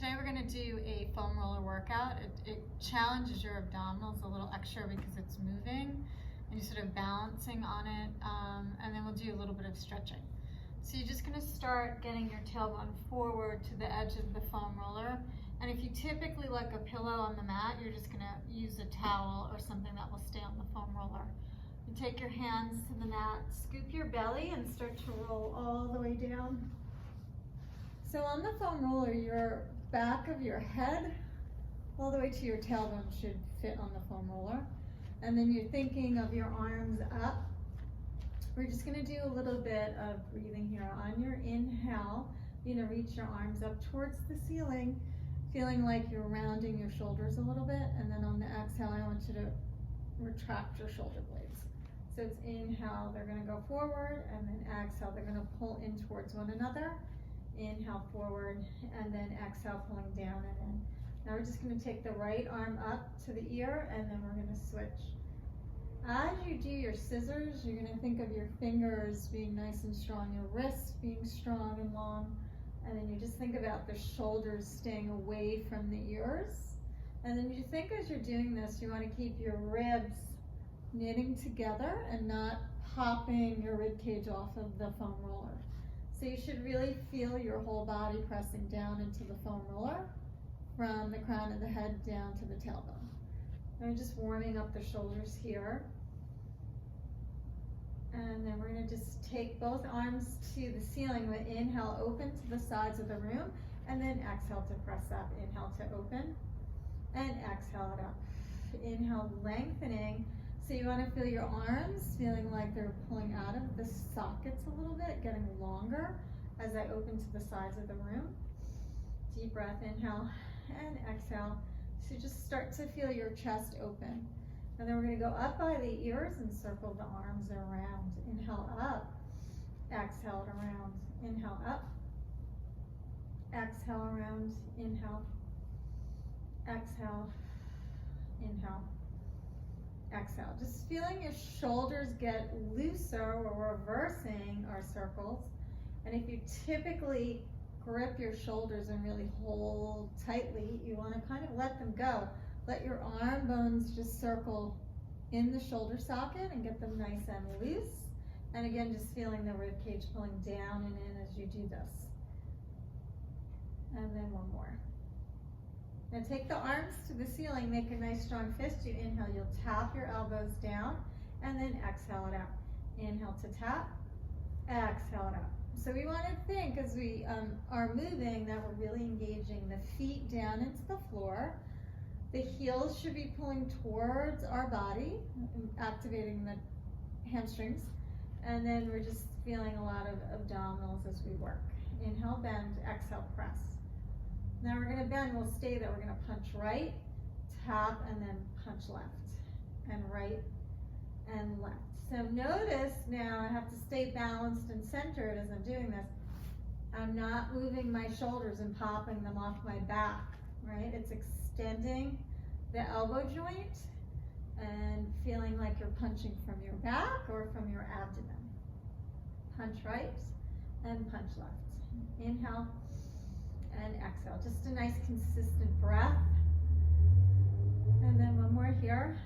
Today we're going to do a foam roller workout. It challenges your abdominals a little extra because it's moving and you're sort of balancing on it, and then we'll do a little bit of stretching. So you're just going to start getting your tailbone forward to the edge of the foam roller, and if you typically like a pillow on the mat, you're just going to use a towel or something that will stay on the foam roller. You take your hands to the mat, scoop your belly and start to roll all the way down. So on the foam roller, your back of your head all the way to your tailbone should fit on the foam roller. And then you're thinking of your arms up. We're just going to do a little bit of breathing here. On your inhale, you're going to reach your arms up towards the ceiling, feeling like you're rounding your shoulders a little bit. And then on the exhale, I want you to retract your shoulder blades. So it's inhale, they're going to go forward, and then exhale, they're going to pull in towards one another. Inhale forward, and then exhale, pulling down and in. Now we're just going to take the right arm up to the ear, and then we're going to switch. As you do your scissors, you're going to think of your fingers being nice and strong, your wrists being strong and long, and then you just think about the shoulders staying away from the ears. And then you think as you're doing this, you want to keep your ribs knitting together and not popping your rib cage off of the foam roller. So you should really feel your whole body pressing down into the foam roller from the crown of the head down to the tailbone. And we're just warming up the shoulders here. And then we're going to just take both arms to the ceiling with inhale, open to the sides of the room, and then exhale to press up. Inhale to open, and exhale it up. Inhale, lengthening. So you want to feel your arms feeling like they're pulling out of the sockets a little bit, getting longer as I open to the sides of the room. Deep breath, inhale and exhale. So just start to feel your chest open. And then we're going to go up by the ears and circle the arms around. Inhale up, exhale it around. Inhale up, exhale around. Inhale, exhale, inhale. Exhale. Just feeling your shoulders get looser. We're reversing our circles. And if you typically grip your shoulders and really hold tightly, you want to kind of let them go. Let your arm bones just circle in the shoulder socket and get them nice and loose. And again, just feeling the rib cage pulling down and in as you do this. And then one more. Now take the arms to the ceiling, make a nice strong fist. You inhale, you'll tap your elbows down, and then exhale it out. Inhale to tap, exhale it out. So we want to think as we are moving that we're really engaging the feet down into the floor. The heels should be pulling towards our body, activating the hamstrings. And then we're just feeling a lot of abdominals as we work. Inhale, bend, exhale, press. Now we're going to bend, we'll stay there. We're going to punch right, tap, and then punch left, and right, and left. So notice now I have to stay balanced and centered as I'm doing this. I'm not moving my shoulders and popping them off my back, right? It's extending the elbow joint and feeling like you're punching from your back or from your abdomen. Punch right and punch left. Inhale and exhale. Just a nice consistent breath. And then one more here.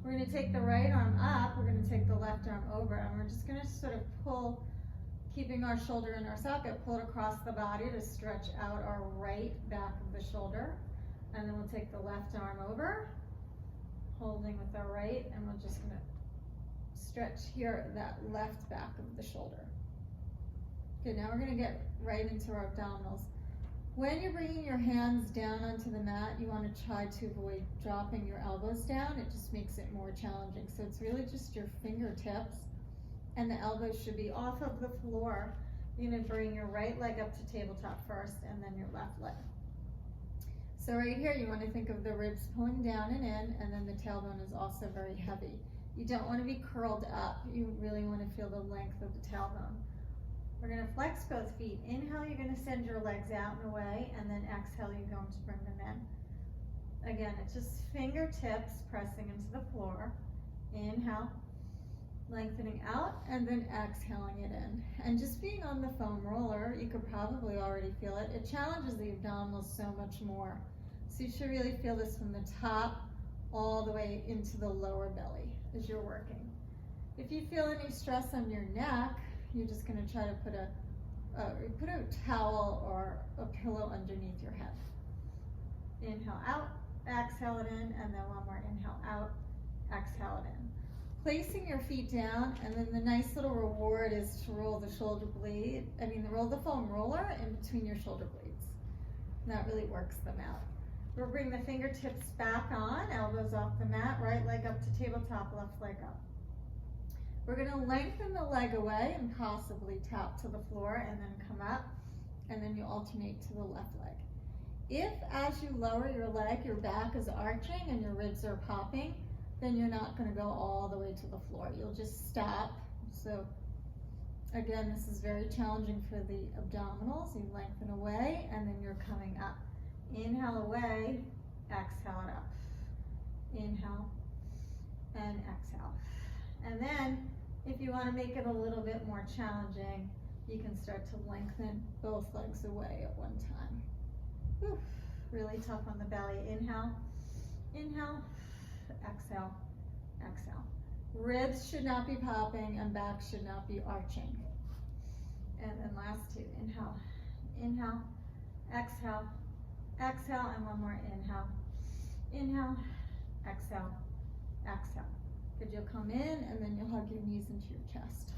We're going to take the right arm up, we're going to take the left arm over, and we're just going to sort of pull, keeping our shoulder in our socket, pull it across the body to stretch out our right back of the shoulder. And then we'll take the left arm over, holding with our right, and we're just going to stretch here that left back of the shoulder. Good, now we're going to get right into our abdominals. When you're bringing your hands down onto the mat, you want to try to avoid dropping your elbows down. It just makes it more challenging. So it's really just your fingertips, and the elbows should be off of the floor. You're going to bring your right leg up to tabletop first, and then your left leg. So right here, you want to think of the ribs pulling down and in, and then the tailbone is also very heavy. You don't want to be curled up. You really want to feel the length of the tailbone. We're going to flex both feet. Inhale, you're going to send your legs out and away, and then exhale, you're going to bring them in. Again, it's just fingertips pressing into the floor. Inhale, lengthening out, and then exhaling it in. And just being on the foam roller, you could probably already feel it. It challenges the abdominals so much more. So you should really feel this from the top all the way into the lower belly as you're working. If you feel any stress on your neck, you're just going to try to put a towel or a pillow underneath your head. Inhale out, exhale it in, and then one more inhale out, exhale it in. Placing your feet down, and then the nice little reward is to roll the roll the foam roller in between your shoulder blades. And that really works them out. We'll bring the fingertips back on, elbows off the mat, right leg up to tabletop, left leg up. We're going to lengthen the leg away and possibly tap to the floor and then come up, and then you alternate to the left leg. If as you lower your leg, your back is arching and your ribs are popping, then you're not going to go all the way to the floor. You'll just stop. So again, this is very challenging for the abdominals. You lengthen away and then you're coming up. Inhale away, exhale it up. Inhale and exhale. And then if you want to make it a little bit more challenging, you can start to lengthen both legs away at one time. Whew. Really tough on the belly. Inhale, inhale, exhale, exhale. Ribs should not be popping and back should not be arching. And then last two, inhale, inhale, exhale, exhale, and one more inhale, inhale, exhale, exhale. Good, you'll come in and then you'll hug your knees into your chest.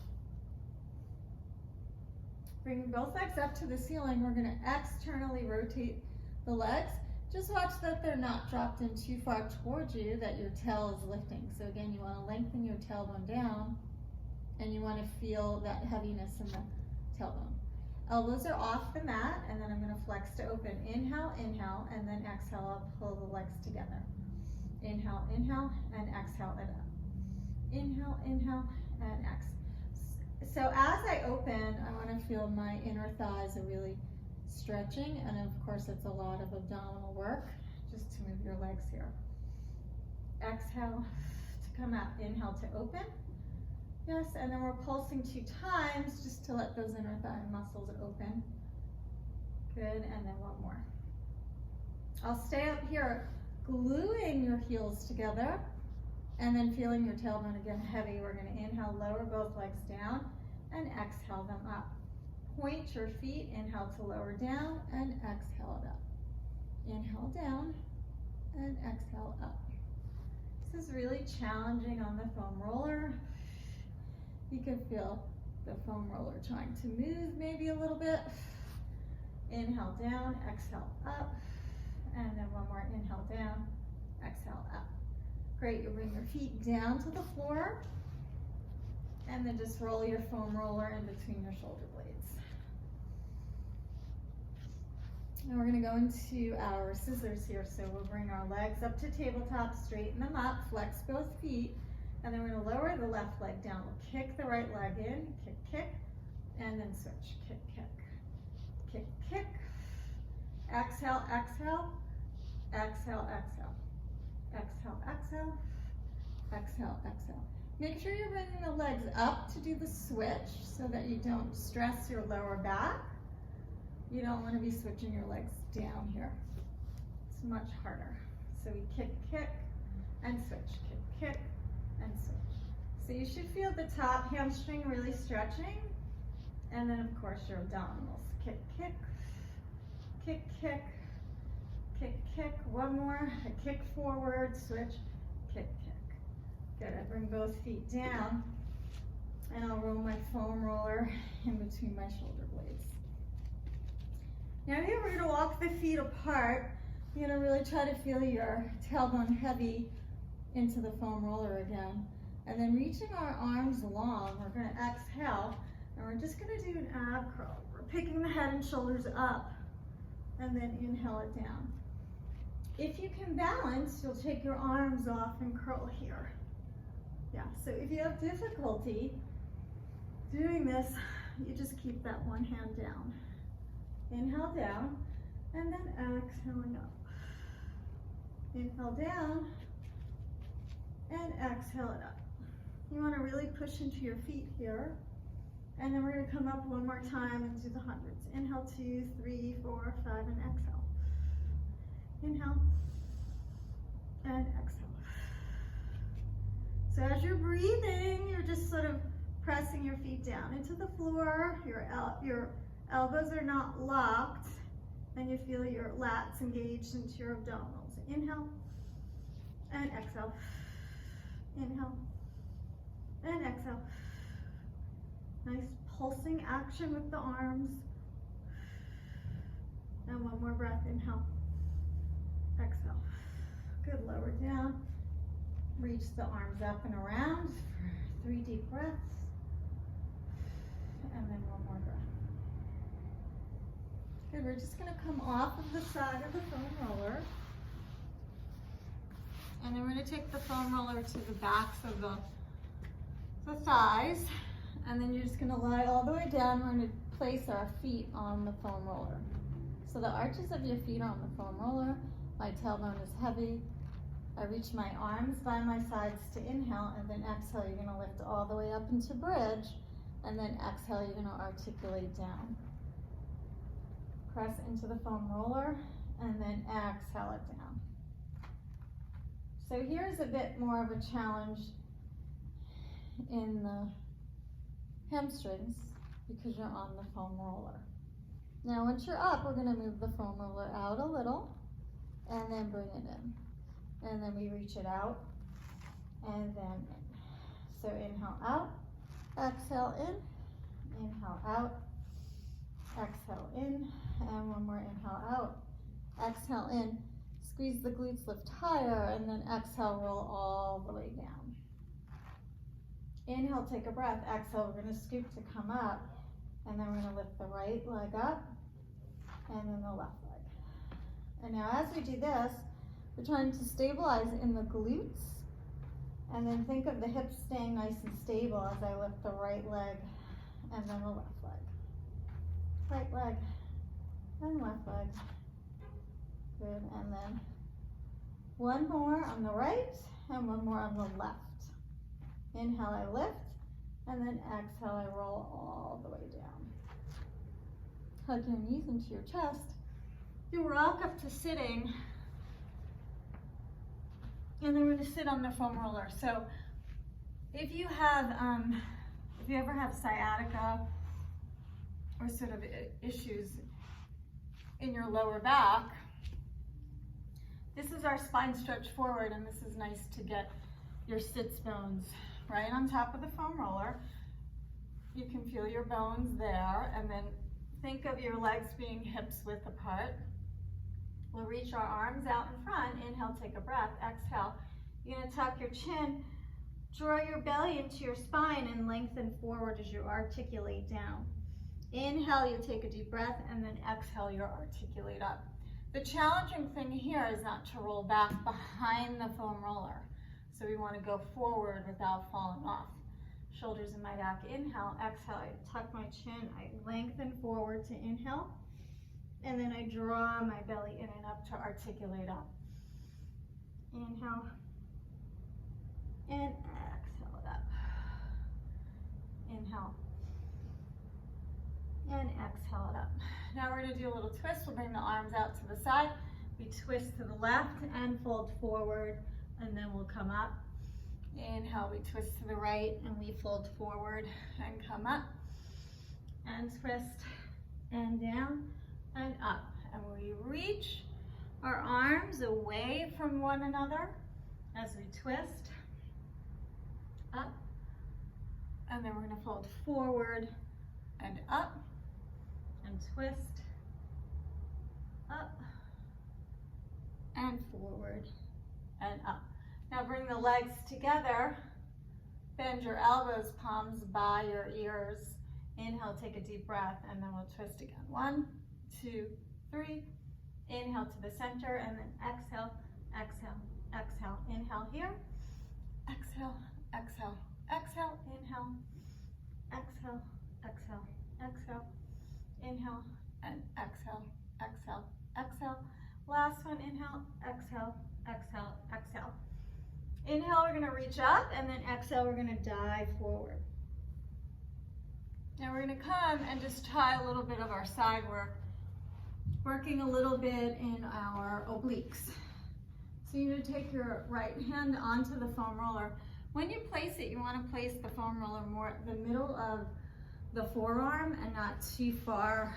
Bring both legs up to the ceiling. We're going to externally rotate the legs. Just watch that they're not dropped in too far towards you, that your tail is lifting. So again, you want to lengthen your tailbone down and you want to feel that heaviness in the tailbone. Elbows are off the mat, and then I'm going to flex to open. Inhale, inhale, and then exhale, I'll pull the legs together. Inhale, inhale, and exhale it up. Inhale, inhale, and exhale. So as I open, I want to feel my inner thighs are really stretching, and of course it's a lot of abdominal work just to move your legs here. Exhale to come out. Inhale to open. Yes, and then we're pulsing 2 times just to let those inner thigh muscles open. Good, and then one more. I'll stay up here gluing your heels together and then feeling your tailbone again heavy. We're going to inhale, lower both legs down, and exhale them up. Point your feet, inhale to lower down, and exhale it up. Inhale down, and exhale up. This is really challenging on the foam roller. You can feel the foam roller trying to move maybe a little bit. Inhale down, exhale up, and then one more inhale down, exhale up. Great, you'll bring your feet down to the floor, and then just roll your foam roller in between your shoulder blades. Now we're going to go into our scissors here. So we'll bring our legs up to tabletop, straighten them up, flex both feet, and then we're going to lower the left leg down. We'll kick the right leg in, kick, kick, and then switch. Kick, kick, kick, kick. Exhale, exhale, exhale, exhale. Exhale, exhale, exhale, exhale. Make sure you're bringing the legs up to do the switch so that you don't stress your lower back. You don't want to be switching your legs down here. It's much harder. So we kick, kick, and switch. Kick, kick, and switch. So you should feel the top hamstring really stretching. And then, of course, your abdominals. Kick, kick, kick, kick, kick, kick. One more. A kick forward, switch, kick, kick. Good. I bring both feet down, and I'll roll my foam roller in between my shoulder blades. Now here we're going to walk the feet apart. You're going to really try to feel your tailbone heavy into the foam roller again. And then reaching our arms long, we're going to exhale, and we're just going to do an ab curl. We're picking the head and shoulders up, and then inhale it down. If you can balance, you'll take your arms off and curl here. Yeah, so if you have difficulty doing this, you just keep that one hand down. Inhale down, and then exhaling up. Inhale down, and exhale it up. You want to really push into your feet here. And then we're going to come up one more time and do the hundreds. Inhale, 2, 3, 4, 5, and exhale. Inhale, and exhale. So as you're breathing, you're just sort of pressing your feet down into the floor. Your elbows are not locked, and you feel your lats engaged into your abdominals. Inhale, and exhale. Inhale, and exhale. Nice pulsing action with the arms. And one more breath, inhale, exhale. Good, lower down. Reach the arms up and around for 3 deep breaths. And then one more breath. Good, we're just gonna come off of the side of the foam roller. And then we're gonna take the foam roller to the backs of the thighs. And then you're just gonna lie all the way down. We're gonna place our feet on the foam roller. So the arches of your feet are on the foam roller. My tailbone is heavy. I reach my arms by my sides to inhale, and then exhale, you're gonna lift all the way up into bridge, and then exhale, you're gonna articulate down. Press into the foam roller, and then exhale it down. So here's a bit more of a challenge in the hamstrings because you're on the foam roller. Now once you're up, we're gonna move the foam roller out a little, and then bring it in. And then we reach it out, and then in. So inhale out, exhale in, inhale out, exhale in, and one more inhale out, exhale in. Squeeze the glutes, lift higher, and then exhale, roll all the way down. Inhale, take a breath, exhale, we're gonna scoop to come up, and then we're gonna lift the right leg up, and then the left leg. And now as we do this, we're trying to stabilize in the glutes, and then think of the hips staying nice and stable as I lift the right leg and then the left leg. Right leg and left leg. Good, and then one more on the right and one more on the left. Inhale, I lift, and then exhale, I roll all the way down. Hug your knees into your chest. You rock up to sitting, and then we're going to sit on the foam roller. So if you have, if you ever have sciatica or sort of issues in your lower back, this is our spine stretch forward, and this is nice to get your sits bones right on top of the foam roller. You can feel your bones there, and then think of your legs being hips width apart. We'll reach our arms out in front. Inhale, take a breath. Exhale. You're gonna tuck your chin, draw your belly into your spine, and lengthen forward as you articulate down. Inhale, you take a deep breath, and then exhale, you articulate up. The challenging thing here is not to roll back behind the foam roller. So we want to go forward without falling off. Shoulders in my back. Inhale, exhale, I tuck my chin, I lengthen forward to inhale, and then I draw my belly in and up to articulate up. Inhale, and exhale it up. Inhale, and exhale it up. Now we're going to do a little twist. We'll bring the arms out to the side. We twist to the left and fold forward, and then we'll come up. Inhale, we twist to the right, and we fold forward and come up, and twist, and down, and up. And we reach our arms away from one another as we twist, up, and then we're going to fold forward and up, and twist, up, and forward, and up. Now bring the legs together, bend your elbows, palms by your ears. Inhale, take a deep breath, and then we'll twist again. 1, 2, 3. Inhale to the center, and then exhale, exhale, exhale. Inhale here, exhale, exhale, exhale, inhale, exhale, exhale, exhale, inhale, and exhale, exhale, exhale. Last one, inhale, exhale, exhale, exhale. Inhale, we're gonna reach up, and then exhale, we're gonna dive forward. Now we're gonna come and just try a little bit of our side work, working a little bit in our obliques. So you're gonna take your right hand onto the foam roller. When you place it, you wanna place the foam roller more at the middle of the forearm and not too far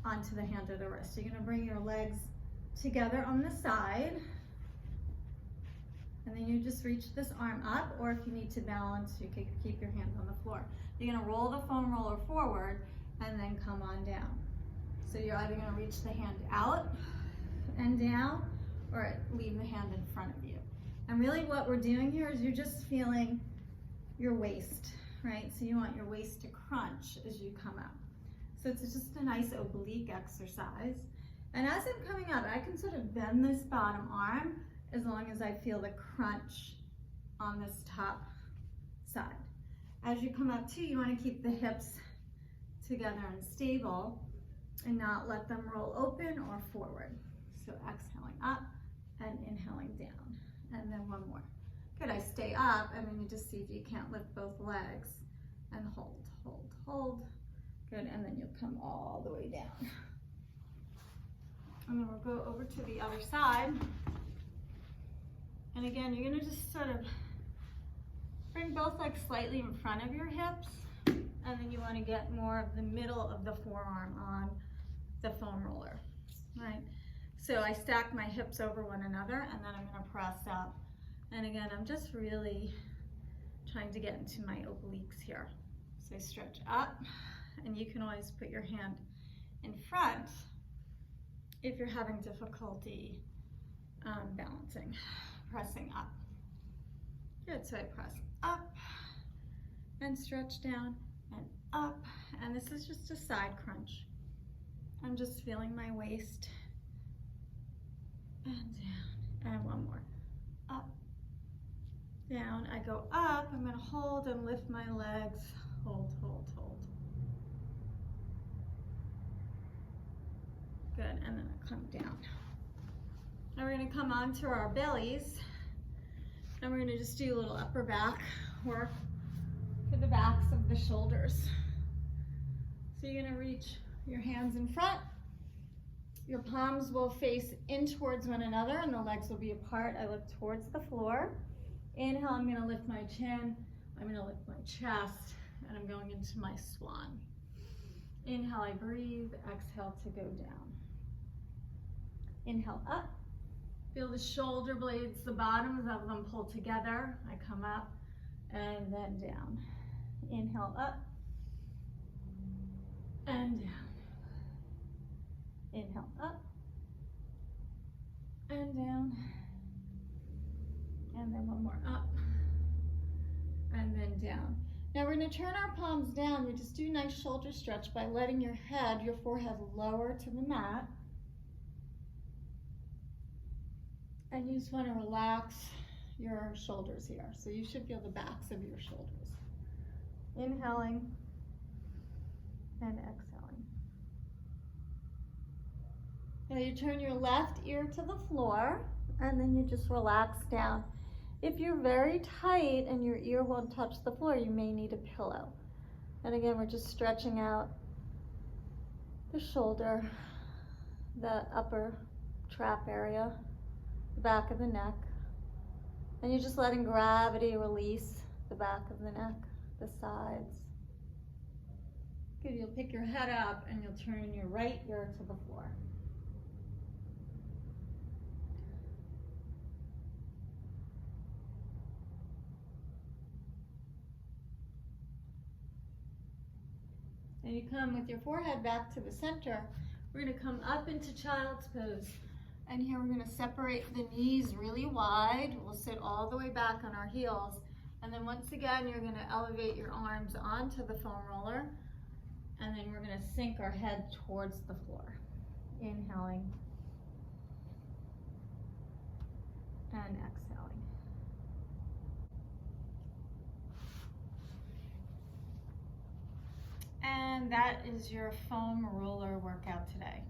onto the hand or the wrist. So you're gonna bring your legs together on the side, and then you just reach this arm up, or if you need to balance, you can keep your hands on the floor. You're gonna roll the foam roller forward and then come on down. So you're either gonna reach the hand out and down, or leave the hand in front of you. And really what we're doing here is you're just feeling your waist, right? So you want your waist to crunch as you come up. So it's just a nice oblique exercise. And as I'm coming up, I can sort of bend this bottom arm as long as I feel the crunch on this top side. As you come up too, you want to keep the hips together and stable and not let them roll open or forward. So exhaling up and inhaling down. And then one more. Good, I stay up, and then you just see if you can't lift both legs, and hold, hold, hold. Good, and then you'll come all the way down. And then we'll go over to the other side. And again, you're gonna just sort of bring both legs slightly in front of your hips, and then you wanna get more of the middle of the forearm on the foam roller, right? So I stack my hips over one another, and then I'm gonna press up. And again, I'm just really trying to get into my obliques here. So I stretch up, and you can always put your hand in front if you're having difficulty balancing, pressing up. Good, so I press up and stretch down and up, and this is just a side crunch. I'm just feeling my waist and down, and one more, up, down. I go up, I'm gonna hold and lift my legs, hold, hold, hold. Good, and then I come down. Now we're gonna come onto our bellies, and we're gonna just do a little upper back work for the backs of the shoulders. So you're gonna reach your hands in front. Your palms will face in towards one another, and the legs will be apart. I look towards the floor. Inhale, I'm gonna lift my chin. I'm gonna lift my chest, and I'm going into my swan. Inhale, I breathe. Exhale to go down. Inhale up. Feel the shoulder blades, the bottoms of them pull together. I come up and then down. Inhale up and down. Inhale up and down. And then one more up and then down. Now we're going to turn our palms down. We just do a nice shoulder stretch by letting your head, your forehead lower to the mat. And you just want to relax your shoulders here. So you should feel the backs of your shoulders. Inhaling and exhaling. Now you turn your left ear to the floor, and then you just relax down. If you're very tight and your ear won't touch the floor, you may need a pillow. And again, we're just stretching out the shoulder, the upper trap area, the back of the neck. And you're just letting gravity release the back of the neck, the sides. Good, you'll pick your head up and you'll turn your right ear to the floor. And you come with your forehead back to the center. We're going to come up into child's pose. And here we're going to separate the knees really wide. We'll sit all the way back on our heels. And then once again, you're going to elevate your arms onto the foam roller. And then we're going to sink our head towards the floor. Inhaling and exhaling. And that is your foam roller workout today.